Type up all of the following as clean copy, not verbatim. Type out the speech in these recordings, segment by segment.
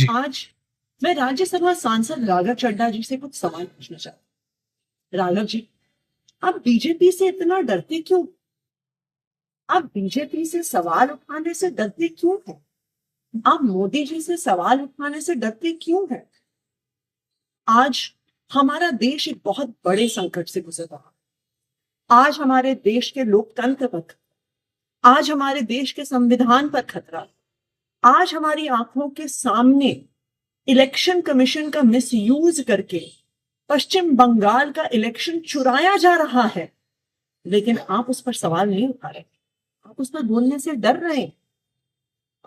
जी। आज मैं राज्यसभा सांसद राघव चड्ढा जी से कुछ सवाल पूछना चाहती हूँ। राघव जी, आप बीजेपी से इतना डरते क्यों? आप बीजेपी से सवाल उठाने से डरते क्यों हैं? आप मोदी जी से सवाल उठाने से डरते क्यों हैं? आज हमारा देश एक बहुत बड़े संकट से गुजर रहा है। आज हमारे देश के लोकतंत्र पर, आज हमारे देश के संविधान पर खतरा। आज हमारी आंखों के सामने इलेक्शन कमीशन का मिसयूज करके पश्चिम बंगाल का इलेक्शन चुराया जा रहा है, लेकिन आप उस पर सवाल नहीं उठा रहे। आप उस पर बोलने से डर रहे हैं।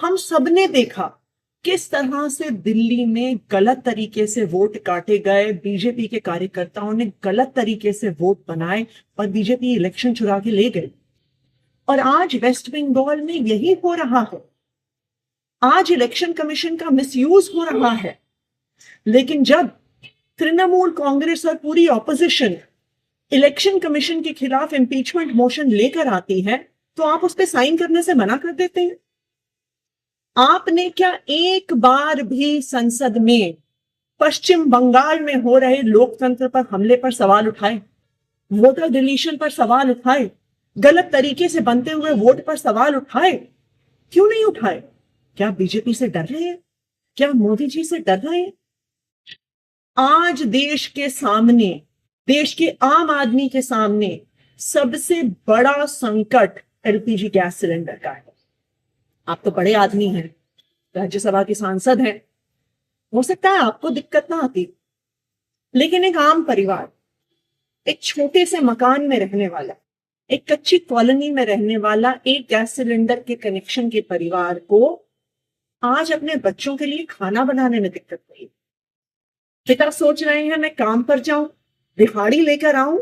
हम सबने देखा किस तरह से दिल्ली में गलत तरीके से वोट काटे गए। बीजेपी के कार्यकर्ताओं ने गलत तरीके से वोट बनाए और बीजेपी इलेक्शन चुरा के ले गए। और आज वेस्ट बंगाल में यही हो रहा है। आज इलेक्शन कमीशन का मिसयूज हो रहा है। लेकिन जब तृणमूल कांग्रेस और पूरी ऑपोजिशन इलेक्शन कमीशन के खिलाफ इंपीचमेंट मोशन लेकर आती है, तो आप उस पर साइन करने से मना कर देते हैं। आपने क्या एक बार भी संसद में पश्चिम बंगाल में हो रहे लोकतंत्र पर हमले पर सवाल उठाए? वोटर डिलीशन पर सवाल उठाए? गलत तरीके से बनते हुए वोट पर सवाल उठाए? क्यों नहीं उठाए? क्या बीजेपी से डर रहे हैं? क्या मोदी जी से डर रहे हैं? आज देश के सामने, देश के आम आदमी के सामने सबसे बड़ा संकट एलपीजी गैस सिलेंडर का है। आप तो बड़े आदमी हैं, राज्यसभा के सांसद हैं, हो सकता है आपको दिक्कत ना आती, लेकिन एक आम परिवार, एक छोटे से मकान में रहने वाला, एक कच्ची कॉलोनी में रहने वाला एक गैस सिलेंडर के कनेक्शन के परिवार को आज अपने बच्चों के लिए खाना बनाने में दिक्कत हुई। पिता सोच रहे हैं मैं काम पर जाऊं, दिहाड़ी लेकर आऊं,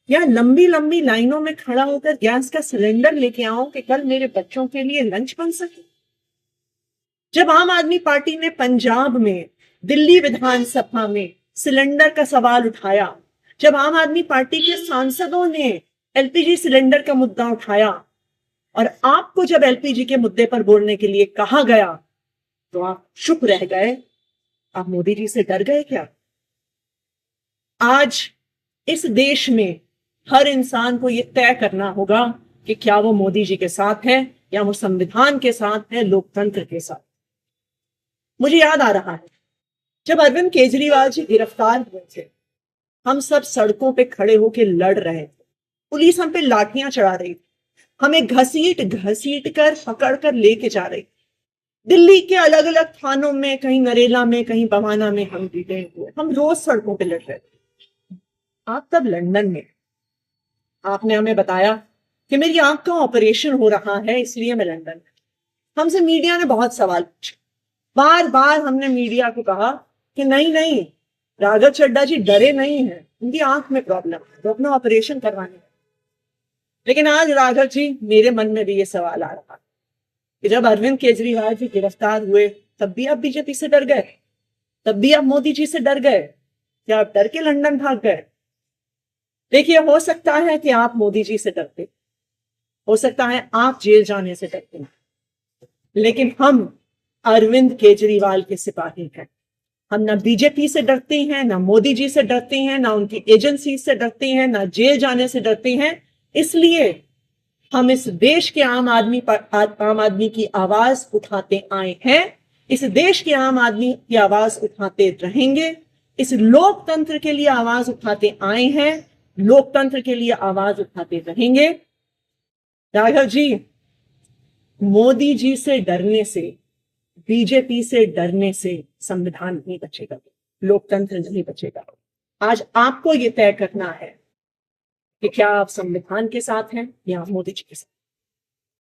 या लंबी लंबी लाइनों में खड़ा होकर गैस का सिलेंडर लेके आऊं कि कल मेरे बच्चों के लिए लंच बन सके। जब आम आदमी पार्टी ने पंजाब में, दिल्ली विधानसभा में सिलेंडर का सवाल उठाया, जब आम आदमी पार्टी के सांसदों ने एलपीजी सिलेंडर का मुद्दा उठाया, और आपको जब एलपीजी के मुद्दे पर बोलने के लिए कहा गया, तो आप चुप रह गए। आप मोदी जी से डर गए क्या? आज इस देश में हर इंसान को यह तय करना होगा कि क्या वो मोदी जी के साथ है या वो संविधान के साथ है, लोकतंत्र के साथ। मुझे याद आ रहा है जब अरविंद केजरीवाल जी गिरफ्तार हुए थे, हम सब सड़कों पे खड़े होकर लड़ रहे थे। पुलिस हम पे लाठियां चढ़ा रही थी, हमें घसीट घसीट कर पकड़ कर लेके जा रही थी। दिल्ली के अलग अलग थानों में, कहीं नरेला में, कहीं बवाना में हम डिटेन हुए। हम रोज सड़कों पे लड़ रहे थे। आप तब लंदन में, आपने हमें बताया कि मेरी आंख का ऑपरेशन हो रहा है, इसलिए मैं लंदन में। हमसे मीडिया ने बहुत सवाल पूछे। बार बार हमने मीडिया को कहा कि नहीं नहीं, राघव चड्ढा जी डरे नहीं हैं, उनकी आंख में प्रॉब्लम है, तो अपना ऑपरेशन करवाने। लेकिन आज राघव जी, मेरे मन में भी ये सवाल आ रहा कि जब अरविंद केजरीवाल जी गिरफ्तार हुए, तब भी आप बीजेपी से डर गए? तब भी आप मोदी जी से डर गए? क्या आप डर के लंदन भाग गए? देखिए, हो सकता है कि आप मोदी जी से डरते, हो सकता है आप जेल जाने से डरते, लेकिन हम अरविंद केजरीवाल के सिपाही हैं। हम ना बीजेपी से डरते हैं, ना मोदी जी से डरते हैं, ना उनकी एजेंसी से डरते हैं, ना जेल जाने से डरते हैं। इसलिए हम इस देश के आम आदमी की आवाज उठाते आए हैं। इस देश के आम आदमी की आवाज उठाते रहेंगे। इस लोकतंत्र के लिए आवाज उठाते आए हैं, लोकतंत्र के लिए आवाज उठाते रहेंगे। राघव जी, मोदी जी से डरने से, बीजेपी से डरने से संविधान नहीं बचेगा, लोकतंत्र नहीं बचेगा। आज आपको यह तय करना है कि क्या आप संविधान के साथ हैं या मोदी जी के साथ।